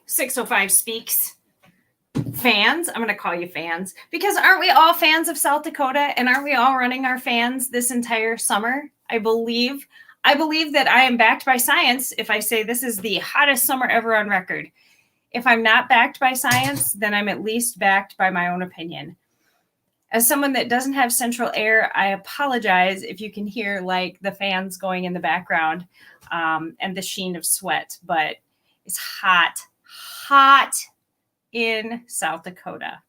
605 Speaks fans. I'm going to call you fans because aren't we all fans of South Dakota, and aren't we all running our fans this entire summer? I believe that I am backed by science if I say this is the hottest summer ever on record. If I'm not backed by science, then I'm at least backed by my own opinion. As someone that doesn't have central air, I apologize if you can hear like the fans going in the background and the sheen of sweat, but it's hot in South Dakota.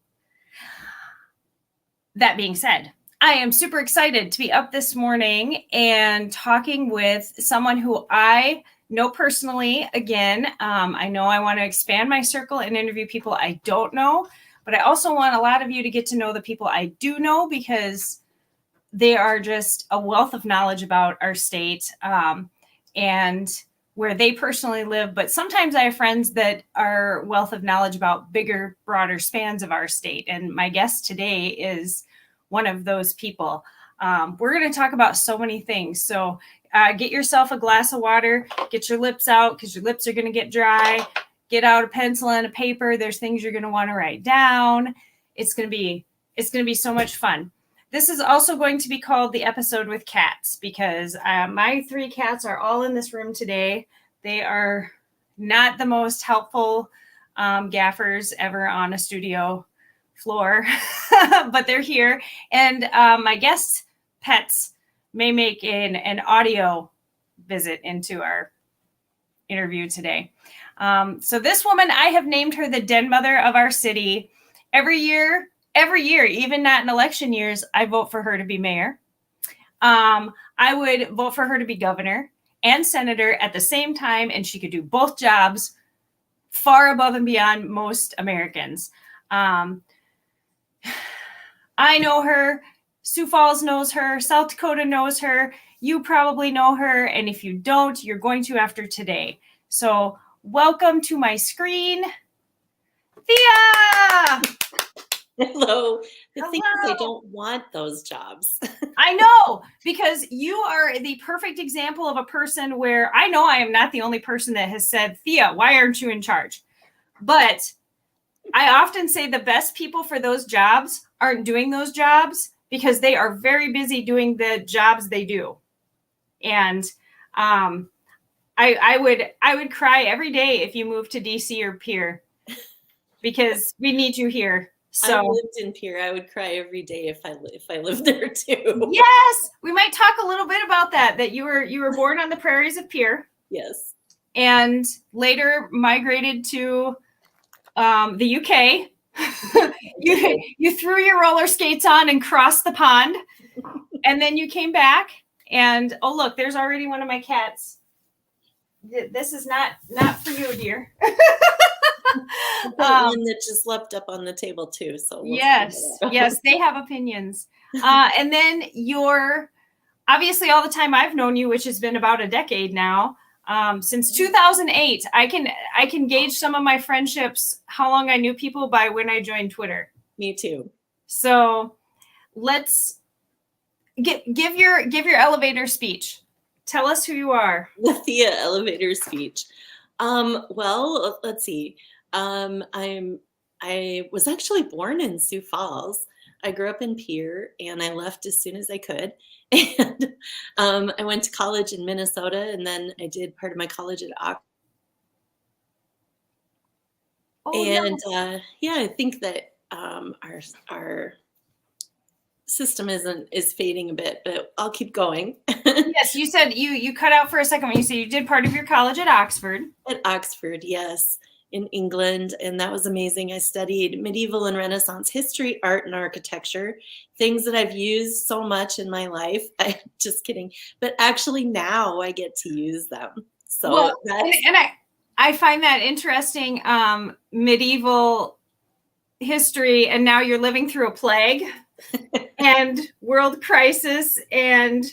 That being said, I am super excited to be up this morning and talking with someone who I know personally. Again, I know I want to expand my circle and interview people I don't know, but I also want a lot of you to get to know the people I do know because they are just a wealth of knowledge about our state and where they personally live. But sometimes I have friends that are wealth of knowledge about bigger, broader spans of our state. And my guest today is one of those people. We're going to talk about so many things. So get yourself a glass of water, get your lips out because your lips are going to get dry. Get out a pencil and a paper. There's things you're going to want to write down. It's going to be so much fun. This is also going to be called the episode with cats because my 3 cats are all in this room today. They are not the most helpful gaffers ever on a studio floor, but they're here. And my guest pets may make an audio visit into our interview today. So this woman, I have named her the den mother of our city. Every year, even not in election years, I vote for her to be mayor. I would vote for her to be governor and senator at the same time, and she could do both jobs far above and beyond most Americans. I know her. Sioux Falls knows her. South Dakota knows her. You probably know her, and if you don't, you're going to after today. So welcome to my screen, Thea! Hello. The thing is, I don't want those jobs. I know, because you are the perfect example of a person where I know I am not the only person that has said, Thea, why aren't you in charge? But I often say the best people for those jobs aren't doing those jobs because they are very busy doing the jobs they do. And I would cry every day if you moved to DC or Pierre because we need you here. So I lived in Pierre. I would cry every day if I lived there too. Yes, we might talk a little bit about that you were born on the prairies of Pierre. Yes. And later migrated to the UK. you threw your roller skates on and crossed the pond. And then you came back and oh look, there's already one of my cats. This is not for you, dear. One that just leapt up on the table too. So yes, they have opinions. And then you're obviously all the time I've known you, which has been about a decade now, since 2008. I can gauge some of my friendships, how long I knew people by when I joined Twitter. Me too. So let's give your elevator speech. Tell us who you are. The Thea elevator speech. Well, let's see. I was actually born in Sioux Falls. I grew up in Pierre and I left as soon as I could. And I went to college in Minnesota and then I did part of my college at Oxford. I think that our system is fading a bit, but I'll keep going. Yes, you said you cut out for a second when you said you did part of your college at Oxford. At Oxford, yes, in England, and that was amazing. I studied medieval and Renaissance history, art, and architecture, things that I've used so much in my life. I'm just kidding, but actually now I get to use them. So I find that interesting, medieval history, and now you're living through a plague and world crisis and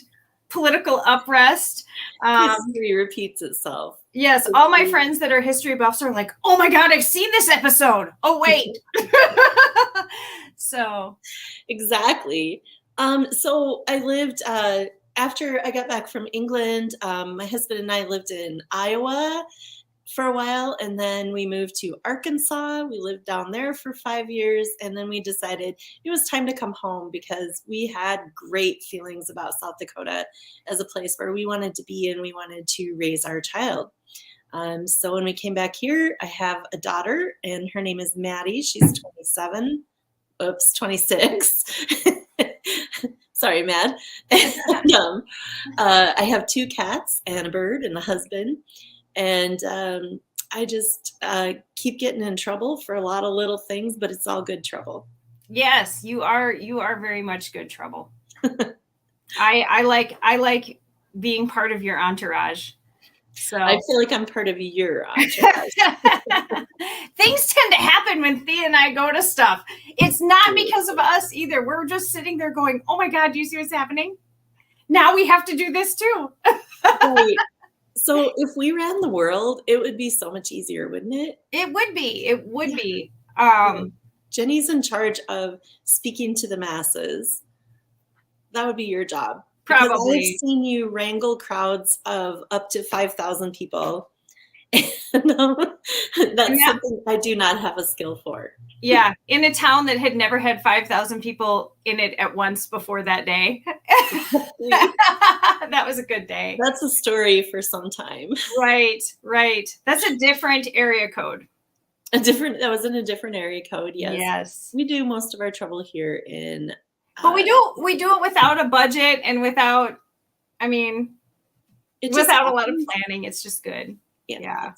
political unrest. History repeats itself. Yes, all my friends that are history buffs are like, oh my God, I've seen this episode. Oh, wait. So. Exactly. So I lived, after I got back from England, my husband and I lived in Iowa for a while, and then we moved to Arkansas. We lived down there for 5 years, and then we decided it was time to come home because we had great feelings about South Dakota as a place where we wanted to be and we wanted to raise our child. So when we came back here, I have a daughter, and her name is Maddie. She's 27. Oops, 26. Sorry, Mad. And, I have 2 cats and a bird and a husband. And I just keep getting in trouble for a lot of little things, but it's all good trouble. Yes, you are very much good trouble. I like being part of your entourage. So I feel like I'm part of your entourage. Things tend to happen when Thea and I go to stuff. It's not because of us either. We're just sitting there going, oh my God, do you see what's happening? Now we have to do this too. Right. So if we ran the world, it would be so much easier, wouldn't it? It would be. It would be. Jenny's in charge of speaking to the masses. That would be your job. Probably. I've seen you wrangle crowds of up to 5,000 people. And, that's something I do not have a skill for. Yeah, in a town that had never had 5,000 people in it at once before that day. That was a good day. That's a story for some time. Right. That's a different area code. That was in a different area code, yes. Yes. We do most of our trouble here in but we do it without a budget and without a lot of planning. It's just good. Yeah.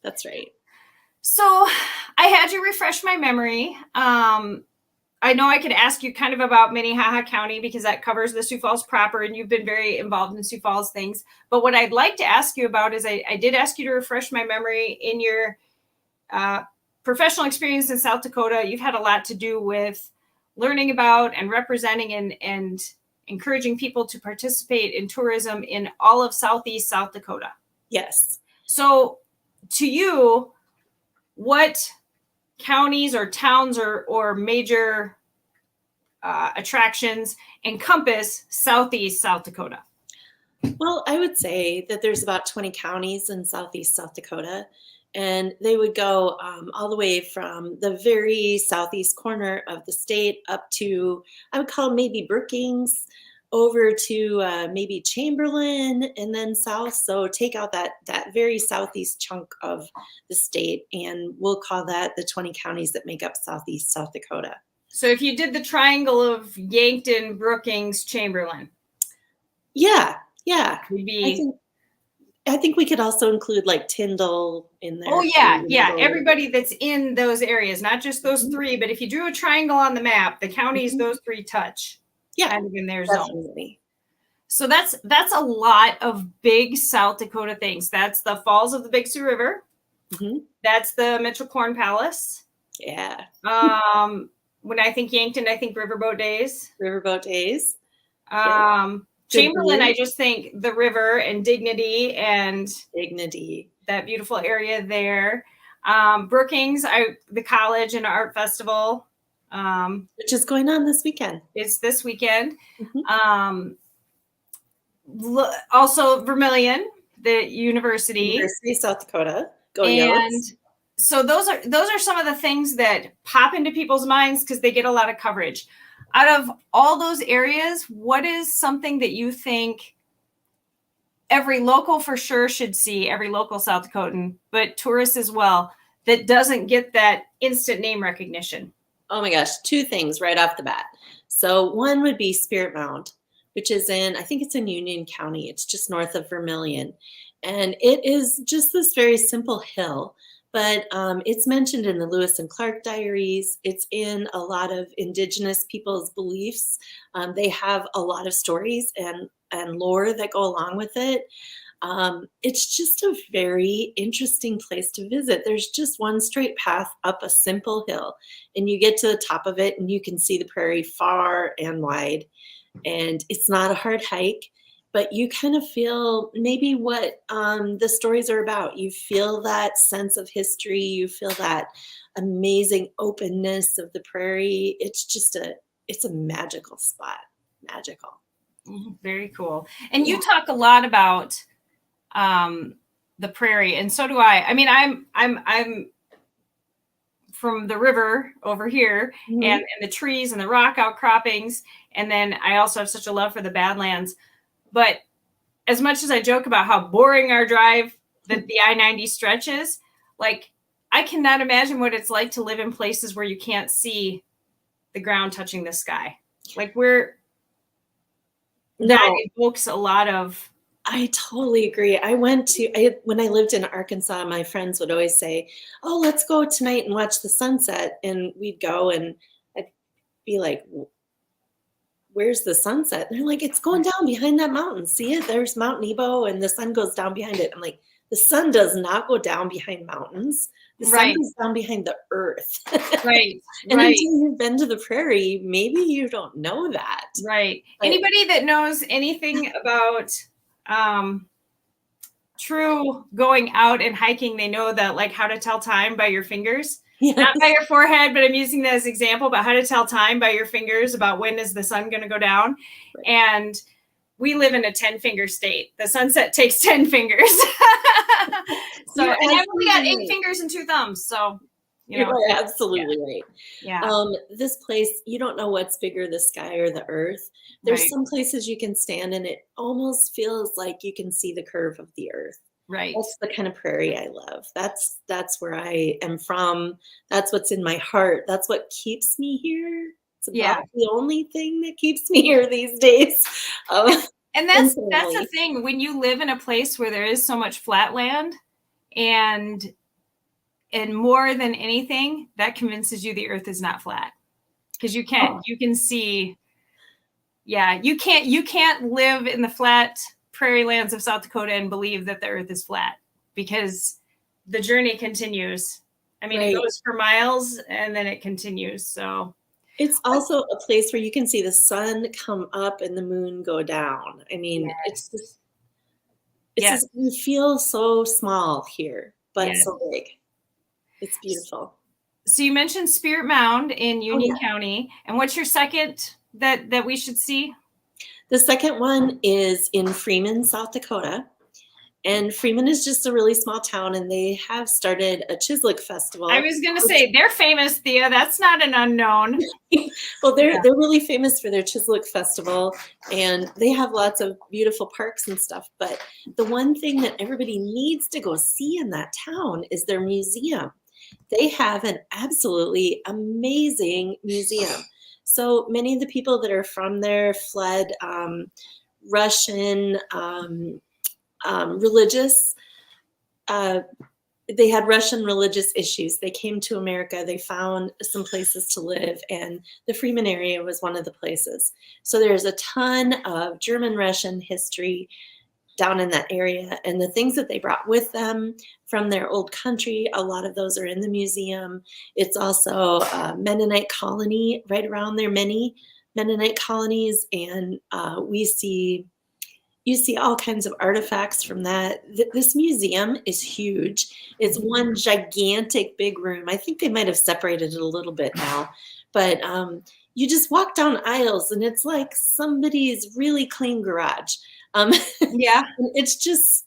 That's right. So I had you refresh my memory. I know I could ask you kind of about Minnehaha County because that covers the Sioux Falls proper, and you've been very involved in Sioux Falls things. But what I'd like to ask you about is I did ask you to refresh my memory in your professional experience in South Dakota. You've had a lot to do with learning about and representing and encouraging people to participate in tourism in all of Southeast South Dakota. Yes. So to you, what counties or towns or major attractions encompass Southeast South Dakota? Well, I would say that there's about 20 counties in Southeast South Dakota, and they would go all the way from the very southeast corner of the state up to, I would call maybe Brookings, over to maybe Chamberlain, and then south. So take out that very southeast chunk of the state, and we'll call that the 20 counties that make up Southeast South Dakota. So if you did the triangle of Yankton, Brookings, Chamberlain. Yeah. Would be... I think we could also include like Tyndall in there. Oh, yeah. Everybody that's in those areas, not just those 3, but if you drew a triangle on the map, the counties those 3 touch. Yeah, kind of in their definitely. zone. So that's a lot of big South Dakota things. That's the Falls of the Big Sioux River. Mm-hmm. That's the Mitchell Corn Palace. Yeah. When I think Yankton, I think Riverboat Days. Chamberlain, I just think the river and Dignity that beautiful area there. Brookings, the college and art festival. Which is going on this weekend. It's this weekend. Mm-hmm. Also Vermilion, the University of South Dakota. Go and Yotes. So those are some of the things that pop into people's minds because they get a lot of coverage. Out of all those areas, what is something that you think every local for sure should see, every local South Dakotan, but tourists as well, that doesn't get that instant name recognition? Oh my gosh, 2 things right off the bat. So one would be Spirit Mound, which is I think it's in Union County. It's just north of Vermilion. And it is just this very simple hill, but it's mentioned in the Lewis and Clark diaries. It's in a lot of indigenous people's beliefs. They have a lot of stories and lore that go along with it. It's just a very interesting place to visit. There's just one straight path up a simple hill, and you get to the top of it and you can see the prairie far and wide. And it's not a hard hike, but you kind of feel maybe what the stories are about. You feel that sense of history. You feel that amazing openness of the prairie. It's a magical spot. Magical. Very cool. And you talk a lot about the prairie, and so do I. I mean, I'm from the river over here, Mhm. and the trees and the rock outcroppings, and then I also have such a love for the Badlands. But as much as I joke about how boring our drive that the I-90 stretch is, like, I cannot imagine what it's like to live in places where you can't see the ground touching the sky. Like, that evokes a lot of. I totally agree. When I lived in Arkansas, my friends would always say, "Oh, let's go tonight and watch the sunset." And we'd go and I'd be like, "Where's the sunset?" And they're like, "It's going down behind that mountain. See it? There's Mount Nebo and the sun goes down behind it." I'm like, "The sun does not go down behind mountains. The sun Right. goes down behind the earth." Right. And Right. until you've been to the prairie, maybe you don't know that. Right. But Anybody that knows anything about true going out and hiking, they know that, like, how to tell time by your fingers. yes. Not by your forehead, but I'm using that as an example, but how to tell time by your fingers about when is the sun going to go down. Right. And we live in a 10-finger state. The sunset takes 10 fingers. So, You're and I've only got 8 absolutely right. fingers and 2 thumbs. So, You are absolutely right. yeah. This place, you don't know what's bigger, the sky or the earth. There's Right. some places you can stand and it almost feels like you can see the curve of the earth. Right. That's the kind of prairie I love. That's where I am from. That's what's in my heart. That's what keeps me here. It's about Yeah. the only thing that keeps me here these days. And that's the family. thing. When you live in a place where there is so much flat land, and more than anything, that convinces you the earth is not flat. Because you can see, you can't live in the flat prairie lands of South Dakota and believe that the earth is flat, because the journey continues. I mean, Right. it goes for miles and then it continues. So It's also a place where you can see the sun come up and the moon go down. I mean, it's just you feel so small here, but so big. It's beautiful. So you mentioned Spirit Mound in Union County, and what's your second that we should see? The second one is in Freeman, South Dakota. And Freeman is just a really small town, and they have started a Chislic festival. I was going to say, they're famous, Thea. That's not an unknown. Well, they're really famous for their Chislic festival, and they have lots of beautiful parks and stuff. But the one thing that everybody needs to go see in that town is their museum. They have an absolutely amazing museum. So many of the people that are from there fled Russian religious. They had Russian religious issues. They came to America. They found some places to live, and the Freeman area was one of the places. So there's a ton of German-Russian history down in that area, and the things that they brought with them from their old country, a lot of those are in the museum. It's also a Mennonite colony right around there, many Mennonite colonies, and you see all kinds of artifacts from that. This museum is huge. It's one gigantic big room. I think they might have separated it a little bit now, but you just walk down aisles and it's like somebody's really clean garage. It's just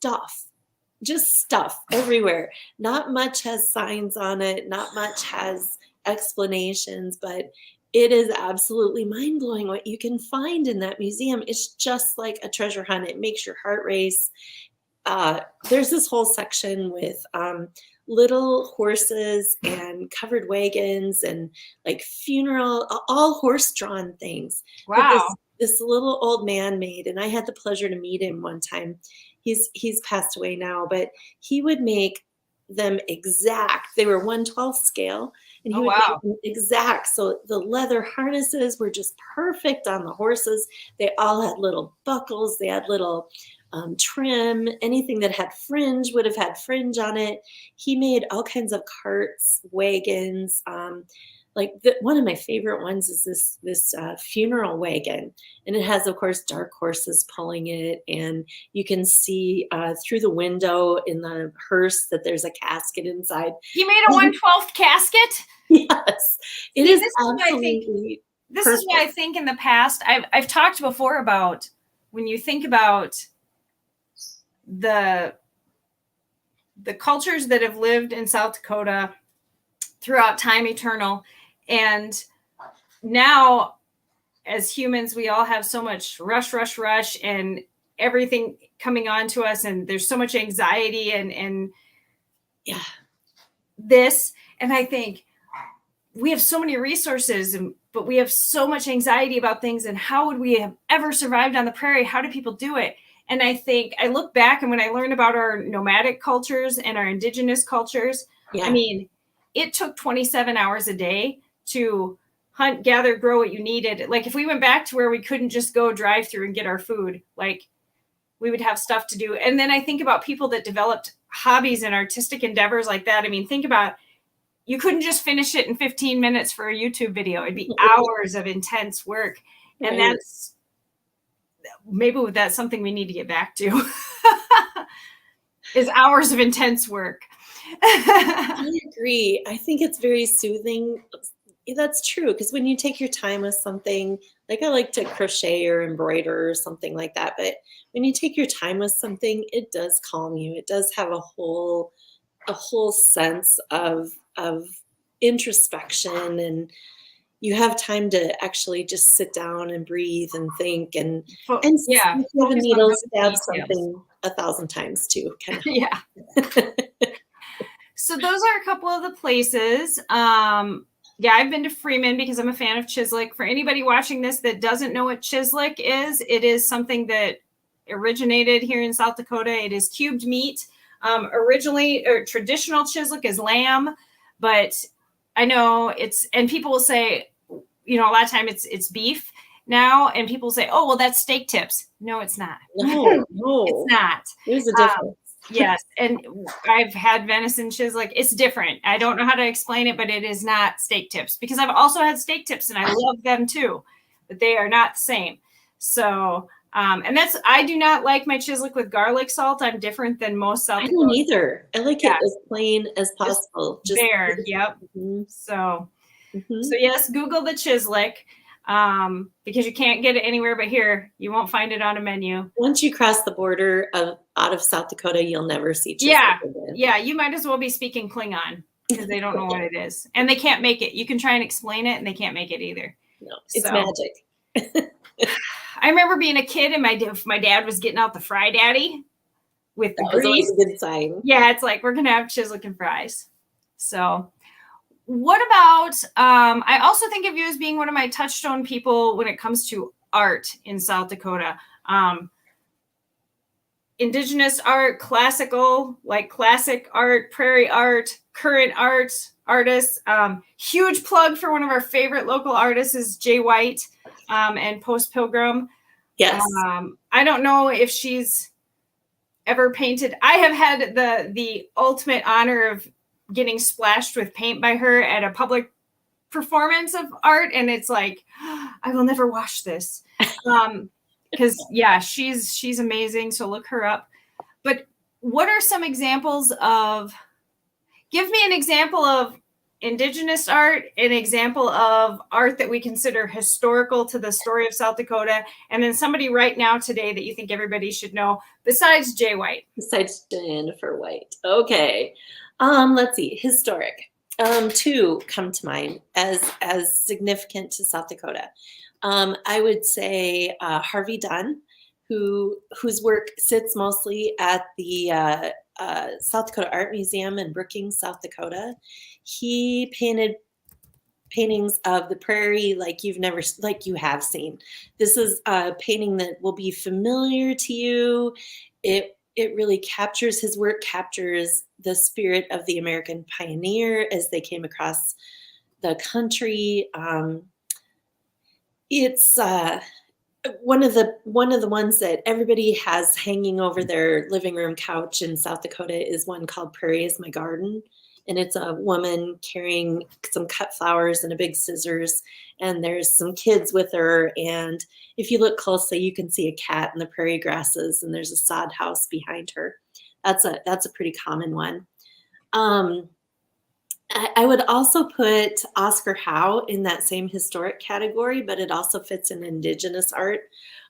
stuff everywhere. Not much has signs on it. Not much has explanations, but it is absolutely mind-blowing what you can find in that museum. It's just like a treasure hunt. It makes your heart race. There's this whole section with little horses and covered wagons and like funeral, all horse-drawn things. Wow. This little old man made, and I had the pleasure to meet him one time. He's passed away now, but he would make them exact. They were 1/12 scale, and he would make them exact. So the leather harnesses were just perfect on the horses. They all had little buckles. They had little trim. Anything that had fringe would have had fringe on it. He made all kinds of carts, wagons. One of my favorite ones is this funeral wagon, and it has, of course, dark horses pulling it, and you can see through the window in the hearse that there's a casket inside. He made a 1/12 casket? Yes, it is absolutely. This is why I think in the past I've talked before about when you think about the the cultures that have lived in South Dakota throughout time eternal. And now as humans, we all have so much rush, and everything coming on to us. And there's so much anxiety and Yeah. this. And I think we have so many resources, but we have so much anxiety about things. And how would we have ever survived on the prairie? How do people do it? And I think I look back, and when I learned about our nomadic cultures and our indigenous cultures, Yeah. I mean, it took 27 hours a day to hunt, gather, grow what you needed. Like if we went back to where we couldn't just go drive through and get our food, like we would have stuff to do. And then I think about people that developed hobbies and artistic endeavors like that. I mean, think about, you couldn't just finish it in 15 minutes for a YouTube video. It'd be hours of intense work. And Right. that's something we need to get back to is hours of intense work. I agree. I think it's very soothing. That's true, because when you take your time with something, like I like to crochet or embroider or something like that, but when you take your time with something, it does calm you. It does have a whole sense of introspection, and you have time to actually just sit down and breathe and think and Yeah, see the needle stab something 1,000 times too. Kind of. Yeah. So those are a couple of the places. Yeah, I've been to Freeman because I'm a fan of Chislik. For anybody watching this that doesn't know what Chislik is, it is something that originated here in South Dakota. It is cubed meat. Originally, or traditional Chislik is lamb, but I know and people will say, a lot of time it's beef now, and people say, oh, well, that's steak tips. No, it's not. No, it's not. There's a difference. Yes, and I've had venison Chislik. It's different. I don't know how to explain it, but it is not steak tips, because I've also had steak tips and I love them too, but they are not the same. So, and I do not like my Chislik with garlic salt. I'm different than most South Dakota. I don't either. I like it as plain as possible. Just bare. Yep. Mm-hmm. So yes, Google the Chislik. Because you can't get it anywhere but here. You won't find it on a menu. Once you cross the border out of South Dakota, you'll never see Chislik again. Yeah, you might as well be speaking Klingon, because they don't know what it is. And they can't make it. You can try and explain it, and they can't make it either. No, it's magic. I remember being a kid, and my dad was getting out the Fry Daddy with the grease. That was always a good sign. Yeah, it's like, we're going to have Chislik and fries. So what about, I also think of you as being one of my touchstone people when it comes to art in South Dakota. Indigenous art, classical, like classic art, prairie art, current art, artists. Huge plug for one of our favorite local artists is Jay White and Post Pilgrim. Yes. I don't know if she's ever painted. I have had the ultimate honor of getting splashed with paint by her at a public performance of art, and it's like, I will never wash this, because she's amazing, so look her up. But what are some examples give me an example of Indigenous art, an example of art that we consider historical to the story of South Dakota, and then somebody right now today that you think everybody should know besides Jay White. Besides Jennifer White. Okay. Let's see. Historic. Two come to mind as significant to South Dakota. I would say Harvey Dunn, whose work sits mostly at the South Dakota Art Museum in Brookings, South Dakota. He painted paintings of the prairie like you have seen. This is a painting that will be familiar to you. It really captures, his work captures the spirit of the American pioneer as they came across the country. It's one of the ones that everybody has hanging over their living room couch in South Dakota is one called Prairie is My Garden. And it's a woman carrying some cut flowers and a big scissors, and there's some kids with her. And if you look closely, you can see a cat in the prairie grasses, and there's a sod house behind her. That's a pretty common one. I would also put Oscar Howe in that same historic category, but it also fits in Indigenous art.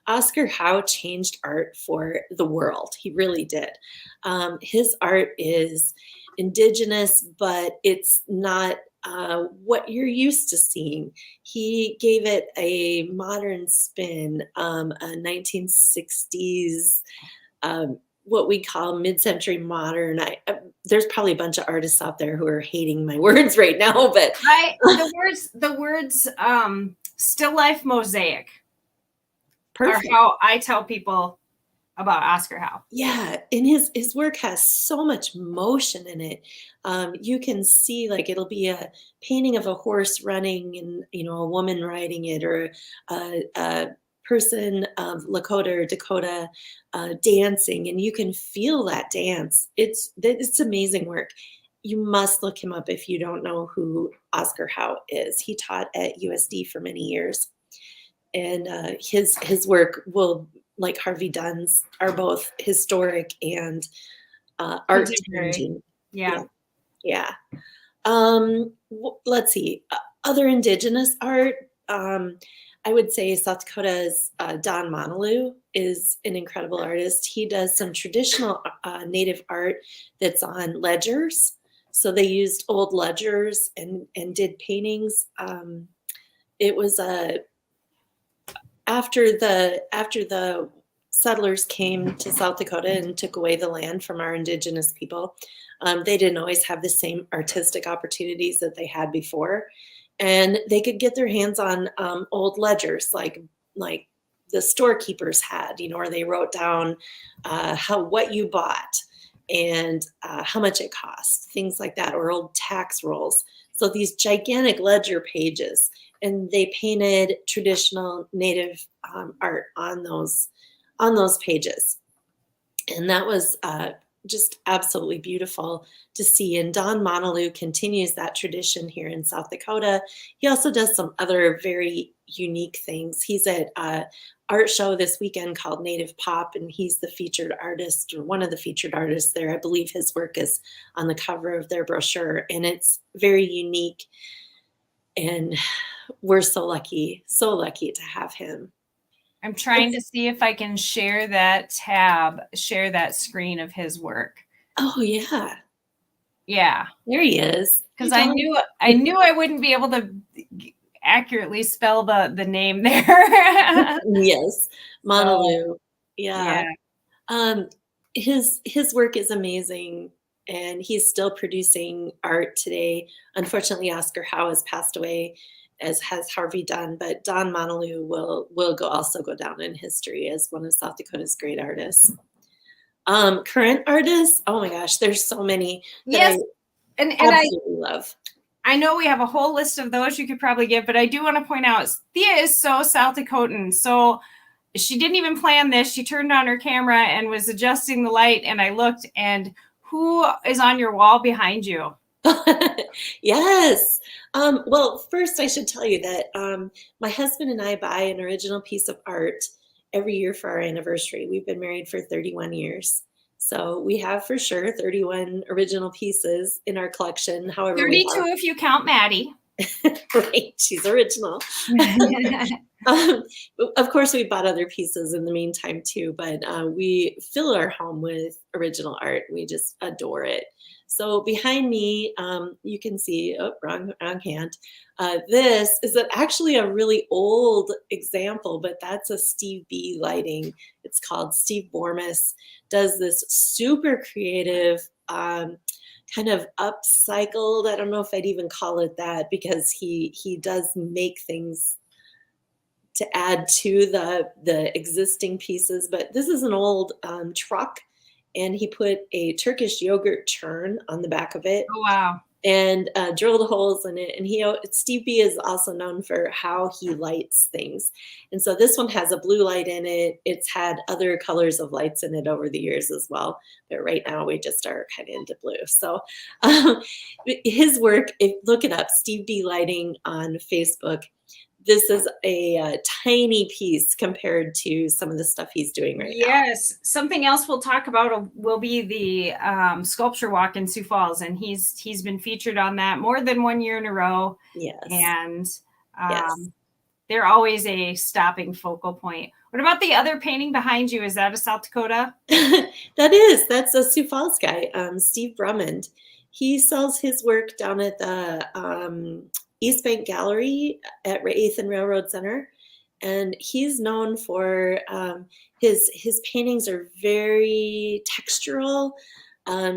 Oscar Howe changed art for the world. He really did. His art is indigenous, but it's not what you're used to seeing. He gave it a modern spin, a 1960s, what we call mid-century modern. There's probably a bunch of artists out there who are hating my words right now, but the words still life mosaic perfect. are how I tell people about Oscar Howe. Yeah, and his work has so much motion in it. You can see, like, it'll be a painting of a horse running and, you know, a woman riding it, or a person of Lakota or Dakota dancing, and you can feel that dance. It's amazing work. You must look him up if you don't know who Oscar Howe is. He taught at USD for many years, and his work will, like Harvey Dunn's, are both historic and art changing. Yeah. Yeah. Let's see. Other indigenous art. I would say South Dakota's Don Monalou is an incredible artist. He does some traditional native art that's on ledgers. So they used old ledgers and did paintings. It was after the settlers came to South Dakota and took away the land from our indigenous people, they didn't always have the same artistic opportunities that they had before, and they could get their hands on old ledgers like the storekeepers had, you know, where they wrote down what you bought and how much it cost, things like that, or old tax rolls. So these gigantic ledger pages, and they painted traditional native art on those pages, and that was just absolutely beautiful to see. And Don Monalou continues that tradition here in South Dakota. He also does some other very unique things. He's at an art show this weekend called Native Pop, and he's the featured artist, or one of the featured artists there. I believe his work is on the cover of their brochure, and it's very unique. And we're so lucky to have him. I'm trying to see if I can share that screen of his work. Oh yeah. Yeah. There he is. Because I knew I wouldn't be able to accurately spell the name there. Yes. Monalou. So, yeah. His work is amazing, and he's still producing art today. Unfortunately, Oscar Howe has passed away, as has Harvey Dunn, but Don Monalou will also go down in history as one of South Dakota's great artists. Current artists, oh my gosh, there's so many that yes, I absolutely love. I know we have a whole list of those you could probably give, but I do want to point out Thea is so South Dakotan. So she didn't even plan this. She turned on her camera and was adjusting the light, and I looked, and who is on your wall behind you? Yes. Well, first I should tell you that my husband and I buy an original piece of art every year for our anniversary. We've been married for 31 years. So we have for sure 31 original pieces in our collection. However, 32 if you count Maddie. Right, she's original. Of course, we bought other pieces in the meantime too, but we fill our home with original art. We just adore it. So behind me, you can see, wrong hand. This is actually a really old example, but that's a Steve B lighting. It's called Steve Bormas, does this super creative, kind of upcycled. I don't know if I'd even call it that, because he does make things to add to the existing pieces. But this is an old truck, and he put a Turkish yogurt churn on the back of it. Oh, wow. And drilled holes in it. And Steve B is also known for how he lights things. And so this one has a blue light in it. It's had other colors of lights in it over the years as well. But right now we just are kind of into blue. So his work, look it up, Steve B Lighting on Facebook. This is a tiny piece compared to some of the stuff he's doing right now. Yes. Something else we'll talk about will be the sculpture walk in Sioux Falls, and he's been featured on that more than 1 year in a row. Yes. And yes. They're always a stopping focal point. What about the other painting behind you? Is that a South Dakota? That's a Sioux Falls guy, Steve Brummond. He sells his work down at the East Bank Gallery at 8th and Railroad Center. And he's known for his paintings are very textural.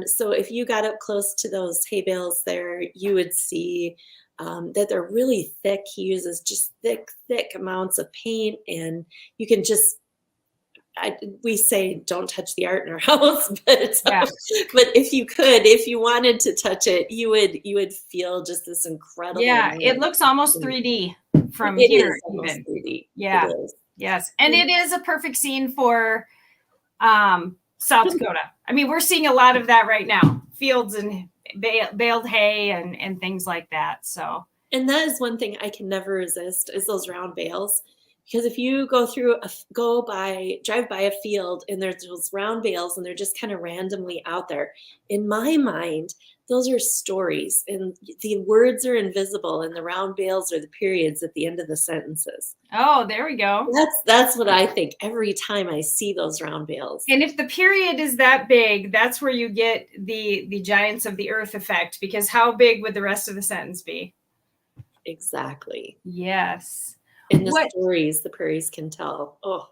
So if you got up close to those hay bales there, you would see that they're really thick. He uses just thick amounts of paint, and you can just, we say don't touch the art in our house, but Yeah. but if you wanted to touch it, you would feel just this incredible. Yeah, it looks almost 3D from It here is almost even. 3D. Yeah. It is. Yes. And it is a perfect scene for South Dakota. I mean, we're seeing a lot of that right now. Fields and baled hay and things like that. So, and that is one thing I can never resist is those round bales. Because if you drive by a field and there's those round bales and they're just kind of randomly out there, in my mind, those are stories, and the words are invisible, and the round bales are the periods at the end of the sentences. oh, there we go. That's what I think every time I see those round bales. And if the period is that big, that's where you get the giants of the earth effect, because how big would the rest of the sentence be? Exactly. Yes. And the stories the prairies can tell. Oh.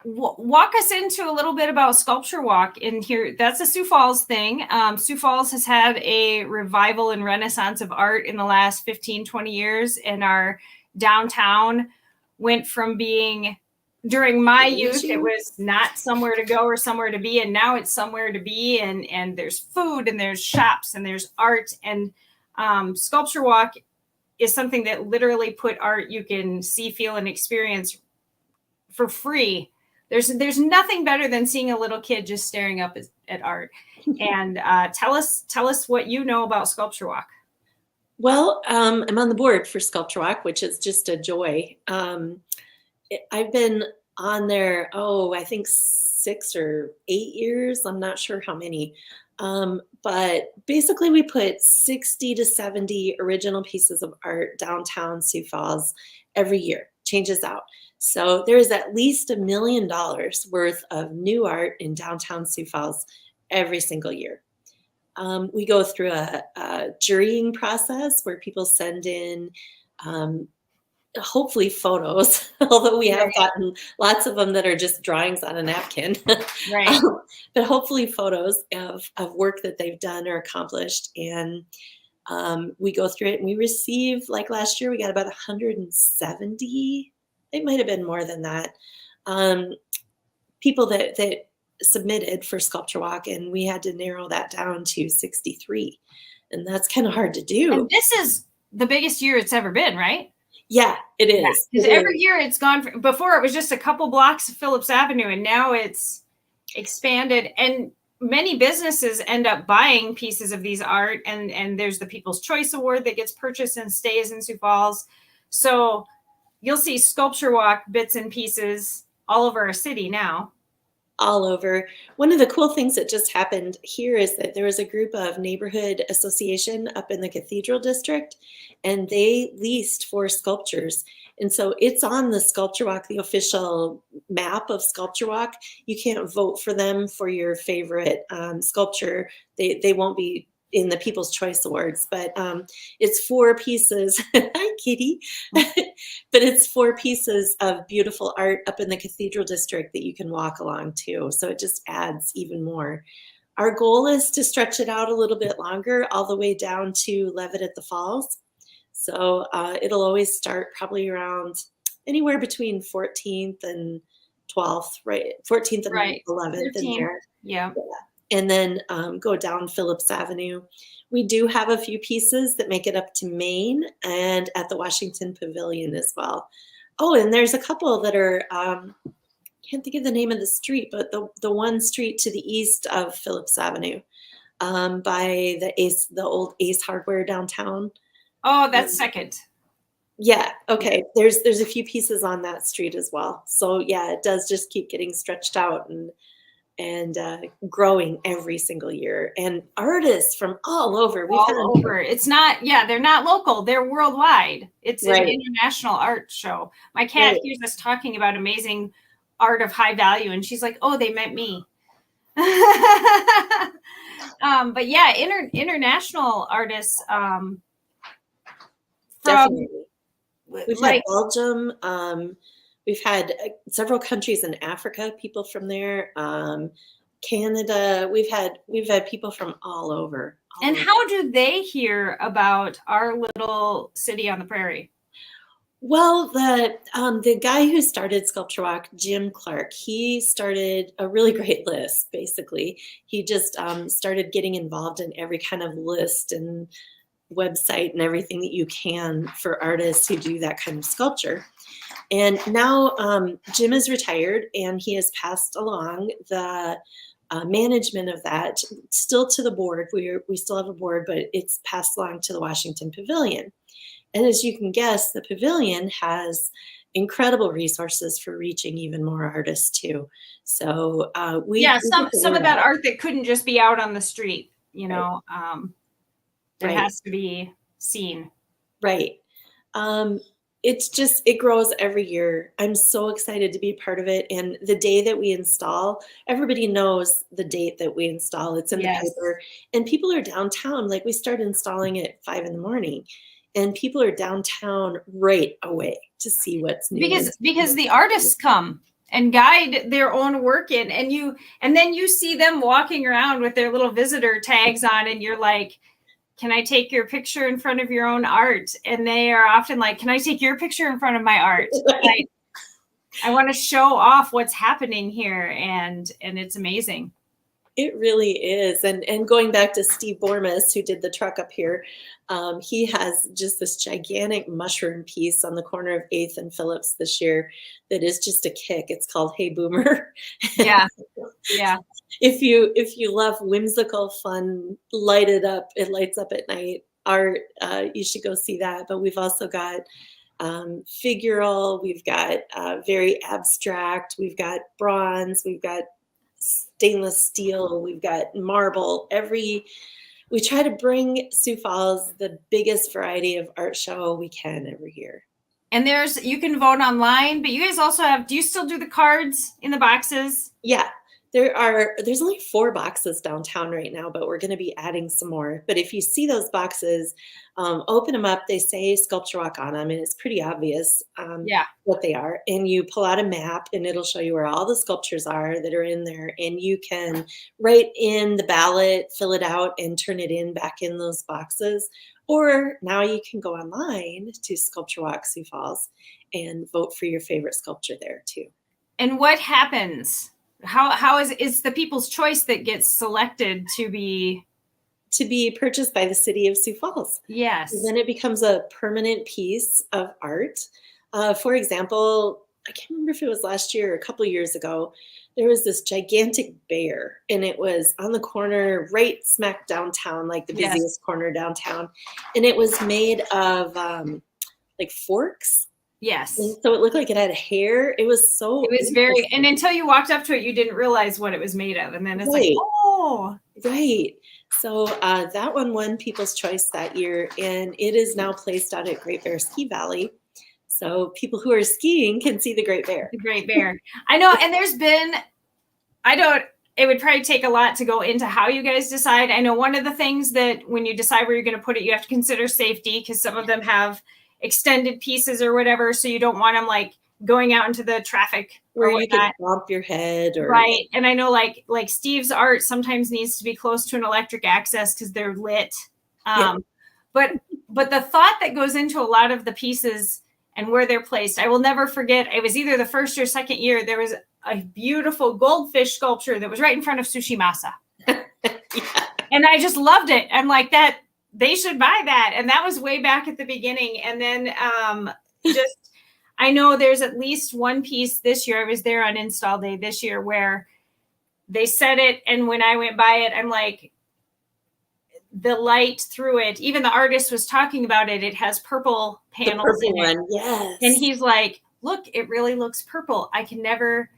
Walk us into a little bit about Sculpture Walk in here. That's a Sioux Falls thing. Sioux Falls has had a revival and renaissance of art in the last 15, 20 years. And our downtown went from being, during my youth, it was not somewhere to go or somewhere to be. And now it's somewhere to be. And there's food and there's shops and there's art. And Sculpture Walk is something that literally put art you can see, feel, and experience for free. There's nothing better than seeing a little kid just staring up at art. And tell us what you know about Sculpture Walk. Well, I'm on the board for Sculpture Walk, which is just a joy. I've been on there, I think 6 or 8 years. I'm not sure how many. But basically we put 60 to 70 original pieces of art downtown Sioux Falls every year, changes out. So there's at least $1 million worth of new art in downtown Sioux Falls every single year. We go through a jurying process where people send in hopefully photos, although we have gotten lots of them that are just drawings on a napkin. Right. But hopefully photos of work that they've done or accomplished. And we go through it and we receive, like last year, we got about 170, it might have been more than that, people that submitted for Sculpture Walk, and we had to narrow that down to 63. And that's kind of hard to do. And this is the biggest year it's ever been, right? Yeah, it is. Because every year it's gone. Before it was just a couple blocks of Phillips Avenue, and now it's expanded. And many businesses end up buying pieces of these art, and there's the People's Choice Award that gets purchased and stays in Sioux Falls. So you'll see Sculpture Walk bits and pieces all over our city now. All over. One of the cool things that just happened here is that there was a group of neighborhood association up in the Cathedral District, and they leased 4 sculptures. And so it's on the Sculpture Walk, the official map of Sculpture Walk. You can't vote for them for your favorite sculpture. They won't be in the People's Choice Awards, but it's 4 pieces. Hi, Kitty. But it's 4 pieces of beautiful art up in the Cathedral District that you can walk along to. So it just adds even more. Our goal is to stretch it out a little bit longer, all the way down to Levitt at the Falls. So it'll always start probably around anywhere between 14th and 12th, right? 14th and 11th in there. Yeah. And then go down Phillips Avenue. We do have a few pieces that make it up to Main and at the Washington Pavilion as well. Oh, and there's a couple that are, can't think of the name of the street, but the one street to the east of Phillips Avenue by the old Ace Hardware downtown. Oh, that's second. Yeah. Okay. There's a few pieces on that street as well. So yeah, it does just keep getting stretched out and growing every single year. And artists from all over. It's not, they're not local. They're worldwide. It's an international art show. My cat hears us talking about amazing art of high value. And she's like, oh, they meant me. But yeah, international artists from Definitely. We've had like Belgium. We've had several countries in Africa, people from there. Canada. We've had people from all over. And how do they hear about our little city on the prairie? Well, the guy who started Sculpture Walk, Jim Clark, he started a really great list. Basically, he just started getting involved in every kind of list and website and everything that you can for artists who do that kind of sculpture. And now Jim is retired, and he has passed along the management of that still to the board. We still have a board, but it's passed along to the Washington Pavilion. And as you can guess, the pavilion has incredible resources for reaching even more artists too. So some of that art that couldn't just be out on the street, you know, that has to be seen. Right. It grows every year. I'm so excited to be a part of it. And the day that we install, everybody knows the date that we install. It's in the paper, and people are downtown. Like, we started installing at 5 a.m. and people are downtown right away to see what's new. Because the artists come and guide their own work in, and then you see them walking around with their little visitor tags on, and you're like, can I take your picture in front of your own art? And they are often like, can I take your picture in front of my art? I want to show off what's happening here. And it's amazing. It really is. And going back to Steve Bormas, who did the truck up here, he has just this gigantic mushroom piece on the corner of 8th and Phillips this year that is just a kick. It's called Hey Boomer. Yeah. Yeah. If you love whimsical, fun, it lights up at night art, you should go see that. But we've also got figural, we've got very abstract, we've got bronze, we've got stainless steel, we've got marble. We try to bring Sioux Falls the biggest variety of art show we can every year. And you can vote online, but you guys also do you still do the cards in the boxes? Yeah. There's only 4 boxes downtown right now, but we're going to be adding some more. But if you see those boxes, open them up. They say Sculpture Walk on them, and it's pretty obvious what they are. And you pull out a map, and it'll show you where all the sculptures are that are in there. And you can write in the ballot, fill it out, and turn it in back in those boxes. Or now you can go online to Sculpture Walk Sioux Falls and vote for your favorite sculpture there too. And what happens? How is the people's choice that gets selected to be purchased by the city of Sioux Falls? Yes. And then it becomes a permanent piece of art. For example, I can't remember if it was last year or a couple years ago, there was this gigantic bear, and it was on the corner right smack downtown, like the busiest corner downtown. And it was made of like forks. Yes. And so it looked like it had hair. It was very, and until you walked up to it, you didn't realize what it was made of. And then it's like, oh. Right. So that one won People's Choice that year, and it is now placed out at Great Bear Ski Valley. So people who are skiing can see the Great Bear. The Great Bear. I know. And it would probably take a lot to go into how you guys decide. I know one of the things that when you decide where you're going to put it, you have to consider safety, because some of them have extended pieces or whatever, so you don't want them like going out into the traffic where you can bump your head or right. And I know like Steve's art sometimes needs to be close to an electric access because they're lit. But the thought that goes into a lot of the pieces and where they're placed, I will never forget. It was either the first or second year, there was a beautiful goldfish sculpture that was right in front of Sushi Masa. And I just loved it. I'm like, that they should buy that. And that was way back at the beginning. And then I know there's at least one piece this year. I was there on install day this year where they set it. And when I went by it, I'm like, the light through it, even the artist was talking about it. It has purple panels in it. Yes. And he's like, look, it really looks purple. I can never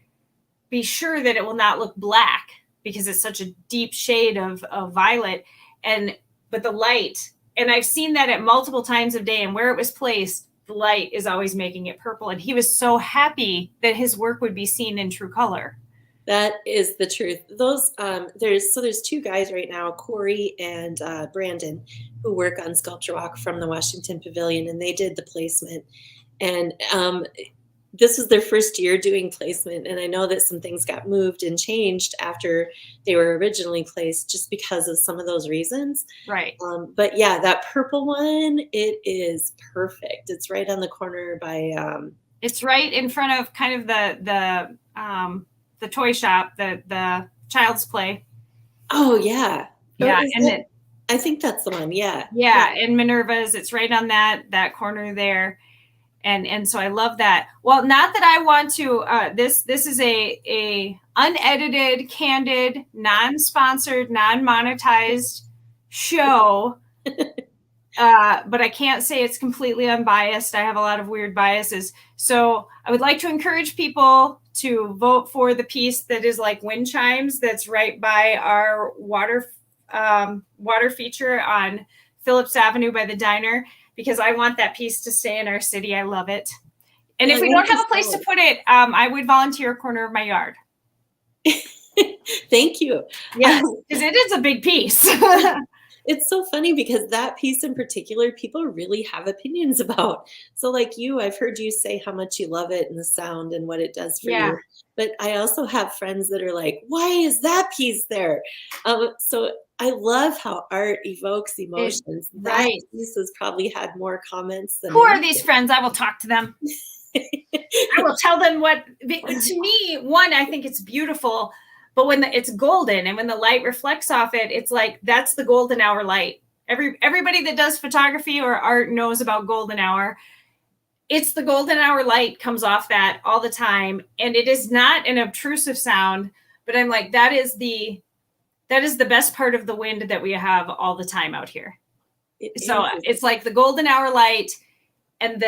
be sure that it will not look black because it's such a deep shade of violet. But the light, and I've seen that at multiple times of day, and where it was placed the light is always making it purple. And he was so happy that his work would be seen in true color. That is the truth. Those there's two guys right now, Corey and Brandon, who work on Sculpture Walk from the Washington Pavilion, and they did the placement. And this was their first year doing placement, and I know that some things got moved and changed after they were originally placed, just because of some of those reasons. Right. But yeah, that purple one, it is perfect. It's right on the corner by. It's right in front of kind of the toy shop, the Child's Play. Oh yeah, yeah, and I think that's the one. Yeah, and Minerva's. It's right on that corner there, and so I love that. Well, not that I want to. This is a unedited, candid, non-sponsored, non-monetized show. But I can't say it's completely unbiased. I have a lot of weird biases. So I would like to encourage people to vote for the piece that is like wind chimes that's right by our water feature on Phillips Avenue by the diner, because I want that piece to stay in our city. I love it. And if we don't have a place to put it, I would volunteer a corner of my yard. Thank you. Yes, because it is a big piece. It's so funny because that piece in particular, people really have opinions about. So like you, I've heard you say how much you love it and the sound and what it does for you. But I also have friends that are like, why is that piece there? So I love how art evokes emotions. That piece has probably had more comments than. Who are these friends? I will talk to them. I will tell them what, to me, one, I think it's beautiful. But when it's golden and when the light reflects off it, it's like, that's the golden hour light. Everybody that does photography or art knows about golden hour. It's the golden hour light comes off that all the time. And it is not an obtrusive sound, but I'm like, that is the best part of the wind that we have all the time out here. It's like the golden hour light and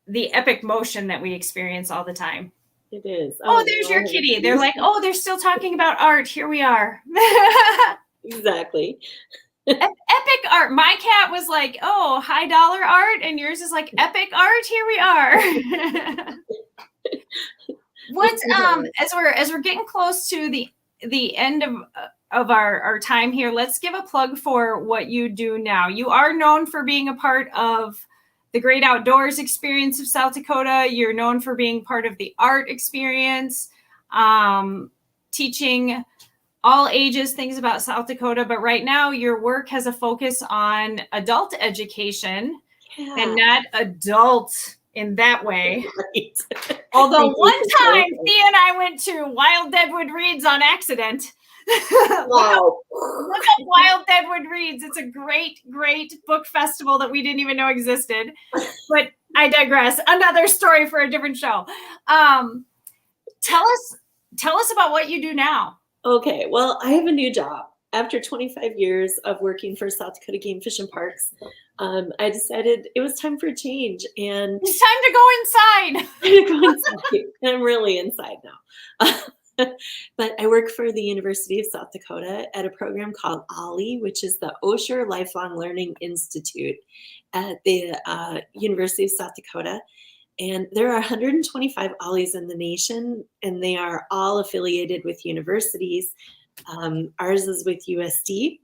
the epic motion that we experience all the time. It is. Oh, there's your kitty. They're like, oh, they're still talking about art. Here we are. Exactly. Epic art. My cat was like, oh, high dollar art. And yours is like epic art. Here we are. What's as we're getting close to the end of our time here, let's give a plug for what you do now. You are known for being a part of the Great Outdoors experience of South Dakota. You're known for being part of the art experience, teaching all ages things about South Dakota. But right now your work has a focus on adult education and not adult in that way. Right. Although one time Thea and I went to Wild Deadwood Reads on accident. Wow. Look up Wild Deadwood Reads. It's a great, great book festival that we didn't even know existed. But I digress. Another story for a different show. Tell us about what you do now. Okay. Well, I have a new job. After 25 years of working for South Dakota Game Fish and Parks, I decided it was time for a change. And it's time to go inside. I'm really inside now. But I work for the University of South Dakota at a program called OLLI, which is the Osher Lifelong Learning Institute at the University of South Dakota. And there are 125 OLLIs in the nation, and they are all affiliated with universities. Ours is with USD.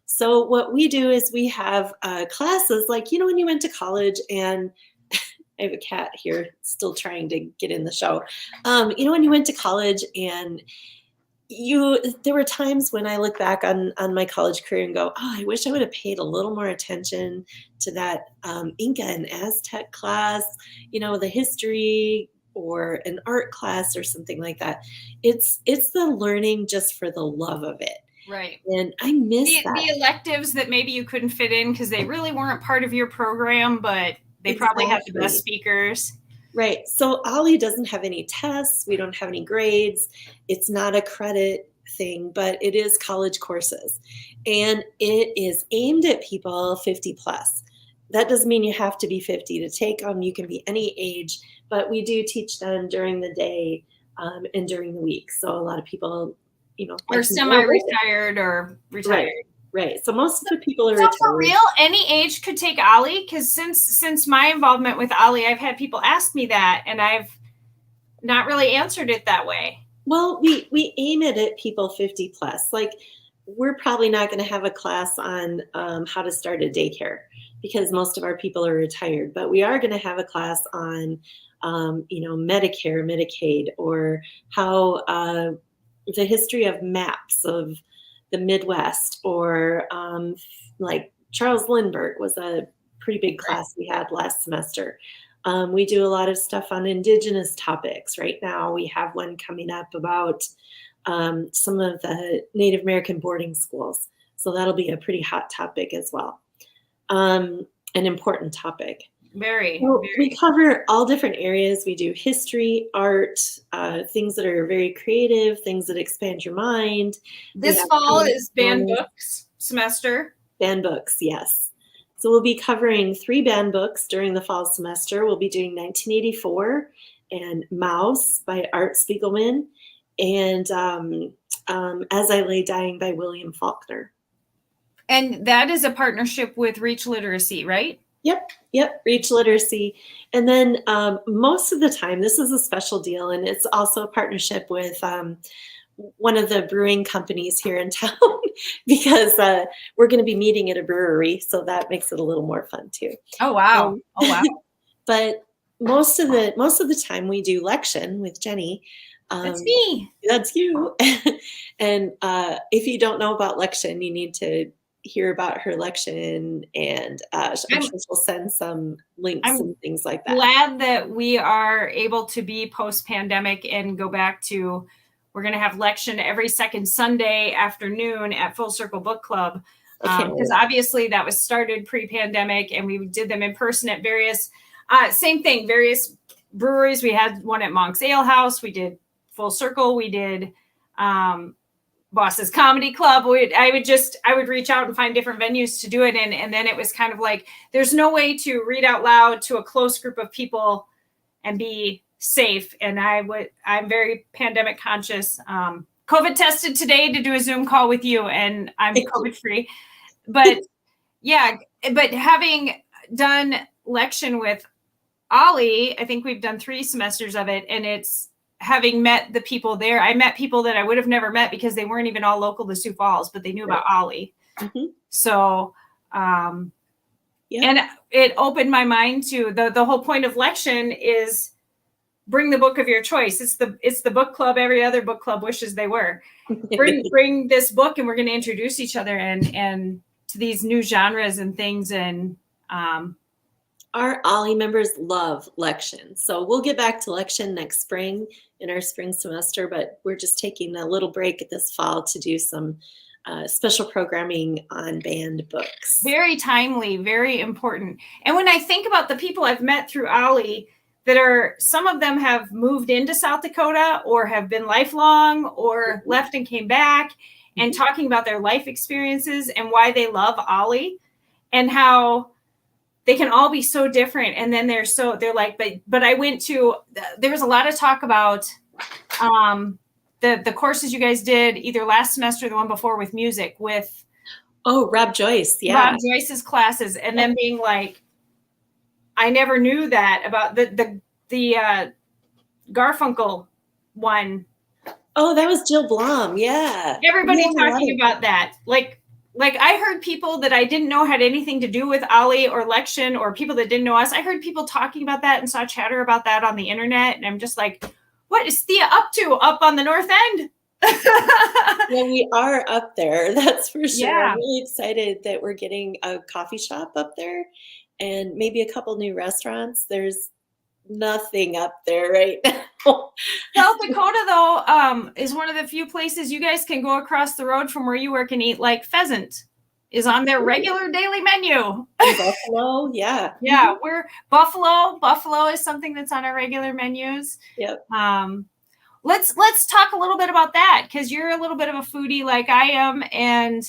So what we do is we have classes like, when you went to college, and I have a cat here still trying to get in the show. When you went to college and there were times when I look back on my college career and go, oh, I wish I would have paid a little more attention to that Inca and Aztec class, the history or an art class or something like that. It's the learning just for the love of it. Right. And I miss that. The electives that maybe you couldn't fit in because they really weren't part of your program, but they probably have the best speakers. Right. So OLLI doesn't have any tests. We don't have any grades. It's not a credit thing, but it is college courses. And it is aimed at people 50 plus. That doesn't mean you have to be 50 to take them. You can be any age, but we do teach them during the day and during the week. So a lot of people, are semi-retired or retired. Right. Right. So most of the people are So for retired. real, any age could take Ollie? Because since my involvement with Ollie, I've had people ask me that, and I've not really answered it that way. Well, we aim it at people 50 plus. Like, we're probably not going to have a class on how to start a daycare because most of our people are retired. But we are going to have a class on, Medicare, Medicaid, or how the history of maps of the Midwest, or like Charles Lindbergh was a pretty big class we had last semester. We do a lot of stuff on Indigenous topics. Right now, we have one coming up about some of the Native American boarding schools. So that'll be a pretty hot topic as well, an important topic. Very, So very. we cover all different areas. We do history, art, things that are very creative, things that expand your mind. This fall is banned books semester. Banned books, yes. So we'll be covering 3 banned books during the fall semester. We'll be doing 1984 and Mouse by Art Spiegelman, and As I Lay Dying by William Faulkner. And that is a partnership with Reach Literacy, right? Yep, Reach Literacy. And then most of the time, this is a special deal, and it's also a partnership with one of the brewing companies here in town because we're going to be meeting at a brewery, so that makes it a little more fun too. Oh wow! Oh wow! But most of the time, we do Lection with Jenny. That's me. That's you. And if you don't know about Lection, you need to hear about her Lection, and I'm sure she'll send some links and things like that. I'm glad that we are able to be post-pandemic and go back to, we're going to have Lection every second Sunday afternoon at Full Circle Book Club. Because obviously that was started pre-pandemic, and we did them in person at various, same thing, various breweries. We had one at Monk's Ale House. We did Full Circle. We did Boss's Comedy Club. I would reach out and find different venues to do it in. And then it was kind of like, there's no way to read out loud to a close group of people and be safe. And I'm very pandemic conscious. COVID tested today to do a Zoom call with you, and I'm COVID free. But yeah, but having done Lection with Ollie, I think we've done 3 semesters of it, and it's having met the people there. I met people that I would have never met because they weren't even all local to Sioux Falls, but they knew about Ollie. Mm-hmm. So, and it opened my mind to the whole point of Lection is bring the book of your choice. It's the book club every other book club wishes they were. Bring this book, and we're going to introduce each other and to these new genres and things. And our Ollie members love Lection. So we'll get back to Lection next spring in our spring semester, but we're just taking a little break this fall to do some special programming on banned books. Very timely, very important. And when I think about the people I've met through Ollie, some of them have moved into South Dakota or have been lifelong or left and came back, and talking about their life experiences and why they love Ollie and how they can all be so different. And then they're like, but I went to, there was a lot of talk about the courses you guys did either last semester or the one before with music with. Oh, Rob Joyce. Yeah. Rob Joyce's classes. And then being like, I never knew that about the Garfunkel one. Oh, that was Jill Blom. Yeah. Everybody talking about that. Like I heard people that I didn't know had anything to do with Ollie or Lection, or people that didn't know us. I heard people talking about that and saw chatter about that on the internet. And I'm just like, what is Thea up to up on the North End? Well, we are up there. That's for sure. Yeah. I'm really excited that we're getting a coffee shop up there and maybe a couple new restaurants. There's nothing up there right now. South Dakota, though, is one of the few places you guys can go across the road from where you work and eat, like pheasant is on their regular daily menu. Buffalo, yeah. Yeah, we're Buffalo is something that's on our regular menus. Yep. Let's talk a little bit about that, because you're a little bit of a foodie like I am. And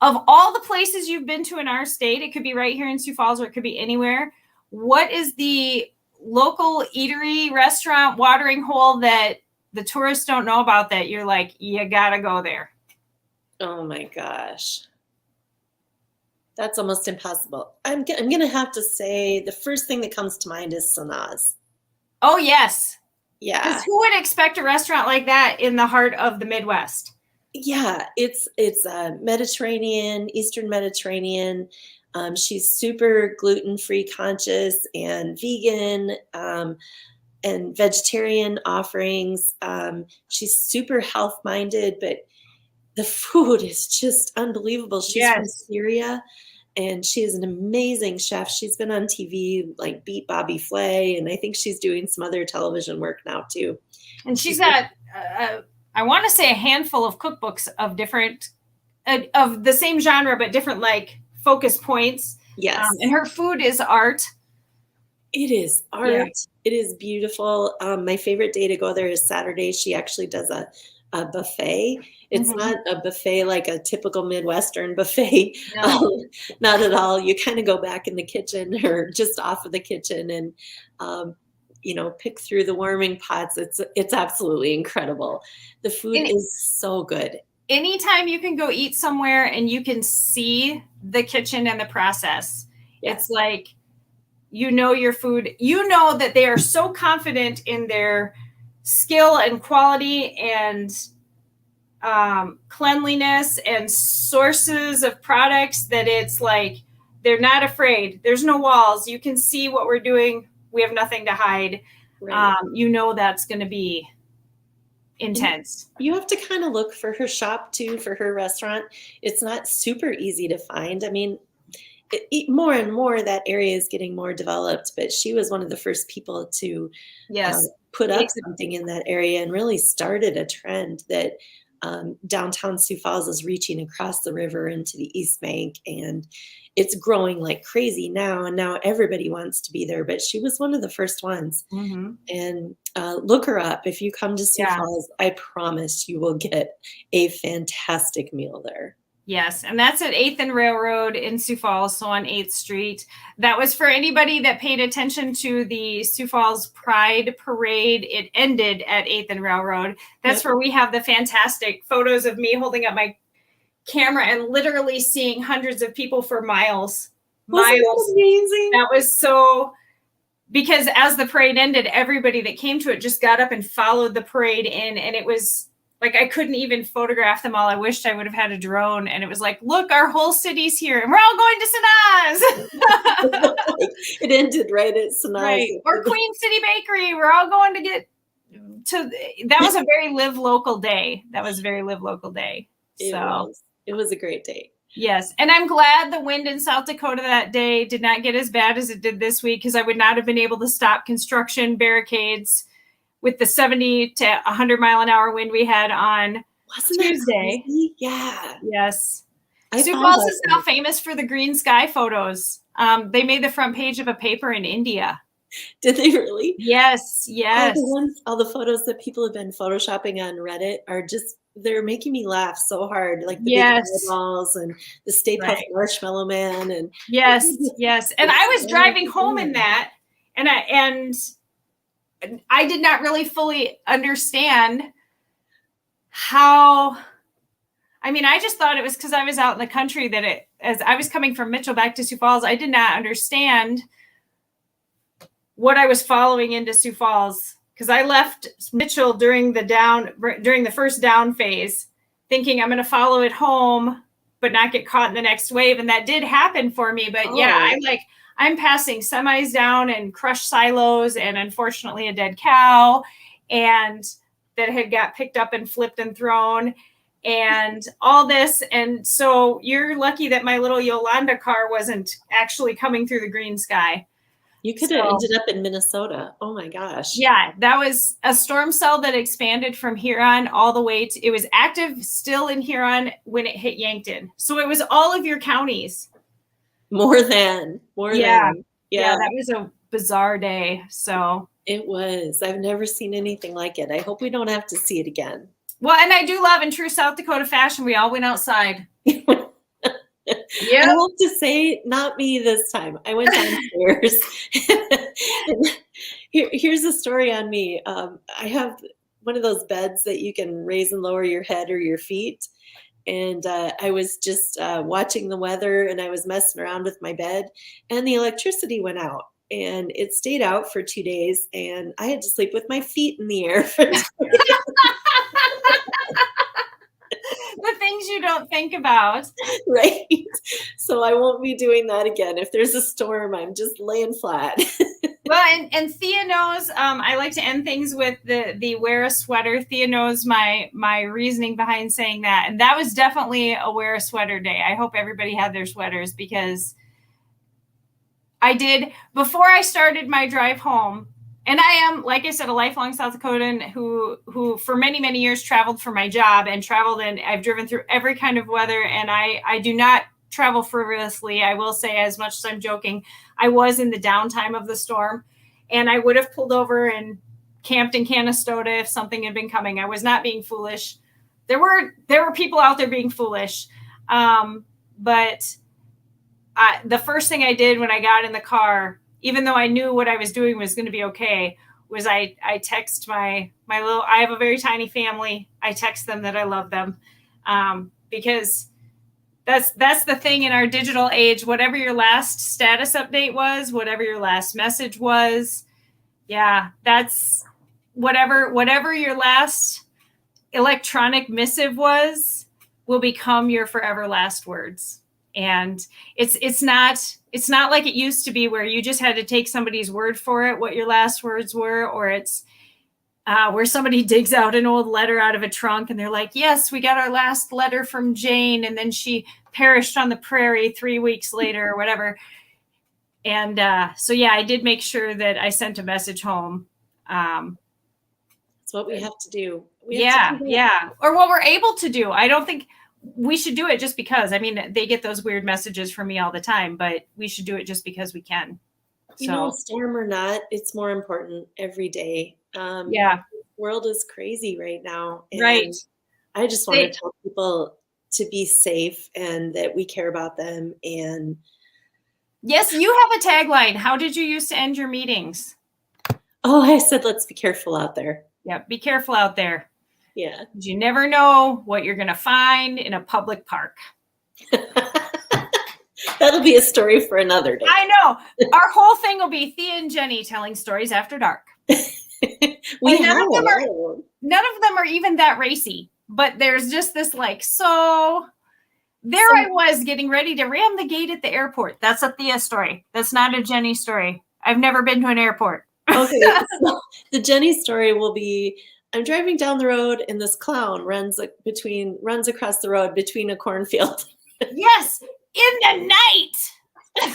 of all the places you've been to in our state, it could be right here in Sioux Falls or it could be anywhere. What is the local eatery, restaurant, watering hole that the tourists don't know about that you're like, you gotta go there? Oh my gosh. That's almost impossible. I'm going to have to say the first thing that comes to mind is Sanaz. Oh, yes. Yeah. Because who would expect a restaurant like that in the heart of the Midwest? Yeah, it's Mediterranean, Eastern Mediterranean. She's super gluten-free conscious and vegan, and vegetarian offerings. She's super health-minded, but the food is just unbelievable. She's from Yes. Syria, and she is an amazing chef. She's been on TV, like Beat Bobby Flay, and I think she's doing some other television work now too. And she's got, I want to say, a handful of cookbooks of different, of the same genre, but different like focus points. Yes. And her food is art. It is art. Yeah. It is beautiful. My favorite day to go there is Saturday. She actually does a buffet. It's not a buffet like a typical Midwestern buffet. No. Not at all. You kind of go back in the kitchen or just off of the kitchen and pick through the warming pots. It's absolutely incredible. The food is so good. Anytime you can go eat somewhere and you can see the kitchen and the process, it's like, your food, that they are so confident in their skill and quality and cleanliness and sources of products that it's like, they're not afraid. There's no walls. You can see what we're doing. We have nothing to hide. Right. That's going to be intense. You have to kind of look for her shop too, for her restaurant. It's not super easy to find. I mean, more and more that area is getting more developed, but she was one of the first people to put up something in that area and really started a trend that downtown Sioux Falls is reaching across the river into the East Bank, and it's growing like crazy now. And now everybody wants to be there, but she was one of the first ones. And look her up. If you come to Sioux Falls, I promise you will get a fantastic meal there. Yes, and that's at 8th and Railroad in Sioux Falls, so on 8th Street. That was for anybody that paid attention to the Sioux Falls Pride Parade. It ended at 8th and Railroad. That's where we have the fantastic photos of me holding up my camera and literally seeing hundreds of people for miles. Wasn't that amazing? That was so... Because as the parade ended, everybody that came to it just got up and followed the parade in, and it was... Like, I couldn't even photograph them all. I wished I would have had a drone. And it was like, look, our whole city's here. And we're all going to Sanaz. It ended right at Sanaz. Right. Or Queen City Bakery. We're all going to get to... That was a very live local day. It was a great day. Yes. And I'm glad the wind in South Dakota that day did not get as bad as it did this week, because I would not have been able to stop construction barricades with the 70 to 100 mile an hour wind we had on Tuesday. Yeah. Yes. Sioux Falls is now famous for the green sky photos. They made the front page of a paper in India. Did they really? Yes. All the photos that people have been photoshopping on Reddit are just, they're making me laugh so hard. Like the big eyeballs and the Stay Puft Marshmallow Man. And yes. And I was driving home in that, and I did not really fully understand how, I just thought it was because I was out in the country as I was coming from Mitchell back to Sioux Falls, I did not understand what I was following into Sioux Falls, because I left Mitchell during the first down phase, thinking I'm going to follow it home, but not get caught in the next wave. And that did happen for me. But I'm passing semis down and crushed silos, and unfortunately a dead cow, and that had got picked up and flipped and thrown, and all this. And so you're lucky that my little Yolanda car wasn't actually coming through the green sky. You could have ended up in Minnesota. Oh my gosh. Yeah, that was a storm cell that expanded from Huron all the way to, it was active still in Huron when it hit Yankton. So it was all of your counties. More than. Yeah, that was a bizarre day. So it was. I've never seen anything like it. I hope we don't have to see it again. Well, and I do love, in true South Dakota fashion, we all went outside. I have to say, not me this time. I went downstairs. Here's a story on me. I have one of those beds that you can raise and lower your head or your feet. And I was just watching the weather, and I was messing around with my bed, and the electricity went out. And it stayed out for 2 days, and I had to sleep with my feet in the air for 2 days. The things you don't think about. Right? So I won't be doing that again. If there's a storm, I'm just laying flat. Well, and Thea knows, I like to end things with the wear a sweater. Thea knows my reasoning behind saying that. And that was definitely a wear a sweater day. I hope everybody had their sweaters, because I did, before I started my drive home. And I am, like I said, a lifelong South Dakotan who for many, many years traveled for my job, and I've driven through every kind of weather. And I do not travel frivolously. I will say, as much as I'm joking, I was in the downtime of the storm, and I would have pulled over and camped in Canastota if something had been coming. I was not being foolish. There were people out there being foolish. But the first thing I did when I got in the car, even though I knew what I was doing was going to be okay, was I text my little, I have a very tiny family. I text them that I love them, because that's the thing in our digital age. Whatever your last status update was, whatever your last message was, yeah, that's whatever your last electronic missive was, will become your forever last words. And it's not like it used to be, where you just had to take somebody's word for it, what your last words were, or it's where somebody digs out an old letter out of a trunk and they're like, yes, we got our last letter from Jane, and then she perished on the prairie 3 weeks later, or whatever. And so, yeah, I did make sure that I sent a message home. That's what we have to do. Yeah. Or what we're able to do. I don't think we should do it just because. I mean, they get those weird messages from me all the time, but we should do it just because we can. You know, storm or not, it's more important every day. Yeah. The world is crazy right now. And right. I just want to tell people to be safe and that we care about them. And yes, you have a tagline. How did you used to end your meetings? Oh, I said, let's be careful out there. Yeah, be careful out there. Yeah. You never know what you're going to find in a public park. That'll be a story for another day. I know. Our whole thing will be Thea and Jenny telling stories after dark. None of them are even that racy, but there's just this so I was getting ready to ram the gate at the airport. That's a Thea story. That's not a Jenny story. I've never been to an airport. Okay. So the Jenny story will be, I'm driving down the road and this clown runs across the road between a cornfield. Yes, in the night. In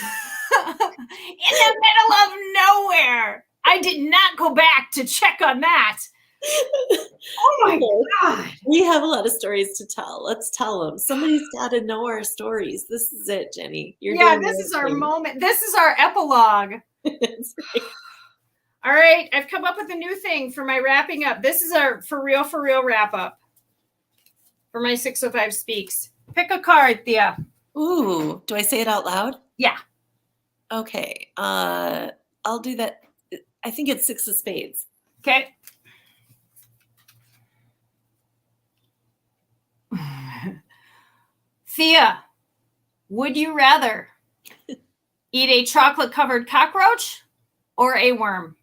the middle of nowhere. I did not go back to check on that. Oh my God. We have a lot of stories to tell. Let's tell them. Somebody's got to know our stories. This is it, Jenny. This is our moment. This is our epilogue. That's right. All right. I've come up with a new thing for my wrapping up. This is our for real wrap up for my 605 Speaks. Pick a card, Thea. Ooh, do I say it out loud? Yeah. Okay. I'll do that. I think it's 6 of spades. Okay. Thea, would you rather eat a chocolate-covered cockroach or a worm?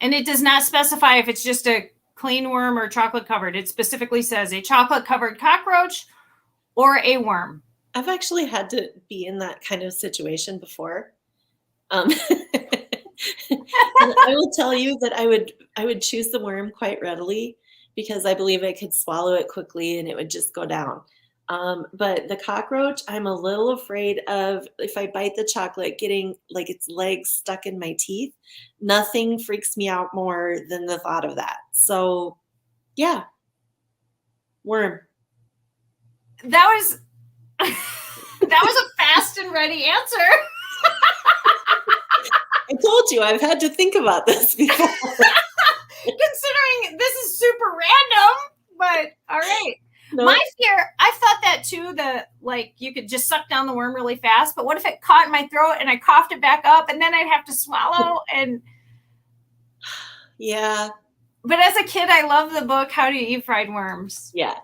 And it does not specify if it's just a clean worm or chocolate-covered. It specifically says a chocolate-covered cockroach or a worm. I've actually had to be in that kind of situation before. And I will tell you that I would choose the worm quite readily because I believe I could swallow it quickly and it would just go down. But the cockroach, I'm a little afraid of, if I bite the chocolate, getting like its legs stuck in my teeth. Nothing freaks me out more than the thought of that. So yeah, worm. That was a fast and ready answer. I told you I've had to think about this before. Considering this is super random, but all right. Nope. My fear, I thought that too, you could just suck down the worm really fast, but what if it caught in my throat and I coughed it back up and then I'd have to swallow and... Yeah. But as a kid, I loved the book, How to Eat Fried Worms. Yeah.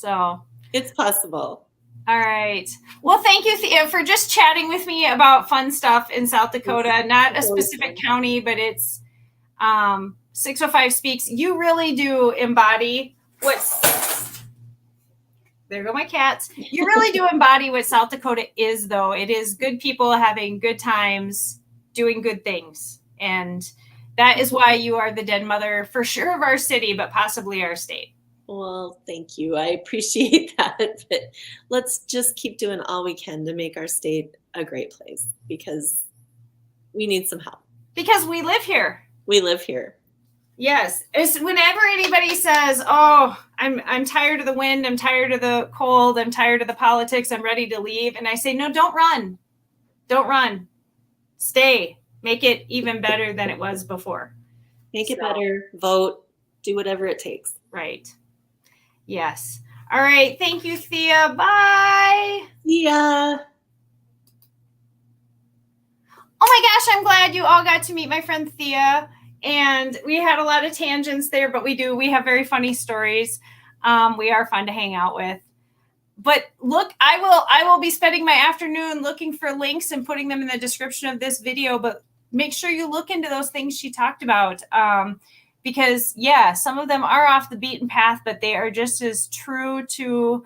So it's possible. all right. Well, thank you, Thea, for just chatting with me about fun stuff in South Dakota. Not a specific county, but it's 605 Speaks. You really do embody what's there go my cats. You really do embody what South Dakota is, though. It is good people having good times, doing good things. And that is why you are the den mother for sure of our city, but possibly our state. Well, thank you. I appreciate that. But let's just keep doing all we can to make our state a great place, because we need some help. Because we live here. We live here. Yes. It's whenever anybody says, oh, I'm tired of the wind, I'm tired of the cold, I'm tired of the politics, I'm ready to leave. And I say, no, don't run. Don't run. Stay. Make it even better than it was before. Make it better. Vote. Do whatever it takes. Right. Yes. All right. Thank you, Thea. Bye. See ya. Oh my gosh, I'm glad you all got to meet my friend Thea. And we had a lot of tangents there, but we have very funny stories. We are fun to hang out with. But look, I will be spending my afternoon looking for links and putting them in the description of this video, but make sure you look into those things she talked about. Because yeah, some of them are off the beaten path, but they are just as true to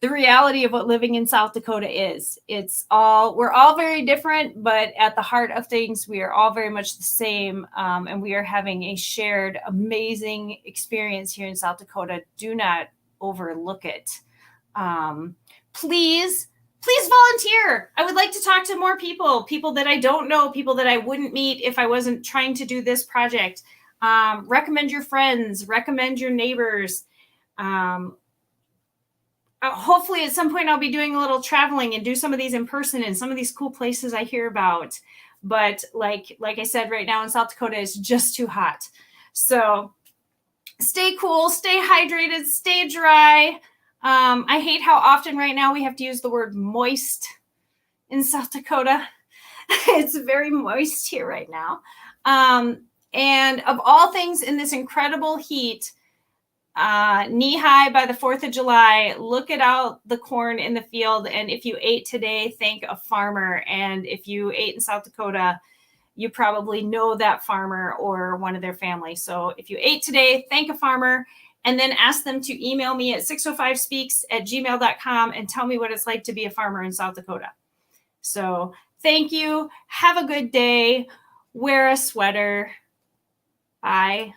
the reality of what living in South Dakota is. We're all very different, but at the heart of things, we are all very much the same. And we are having a shared, amazing experience here in South Dakota. Do not overlook it. Please volunteer. I would like to talk to more people that I don't know, people that I wouldn't meet if I wasn't trying to do this project. Recommend your friends, recommend your neighbors. Hopefully at some point I'll be doing a little traveling and do some of these in person in some of these cool places I hear about. But like I said, right now in South Dakota, it's just too hot. So stay cool, stay hydrated, stay dry. I hate how often right now we have to use the word moist in South Dakota. It's very moist here right now. And of all things in this incredible heat, knee high by the 4th of July, look at out the corn in the field. And if you ate today, thank a farmer. And if you ate in South Dakota, you probably know that farmer or one of their family. So if you ate today, thank a farmer, and then ask them to email me at 605speaks@gmail.com and tell me what it's like to be a farmer in South Dakota. So thank you. Have a good day. Wear a sweater. Bye.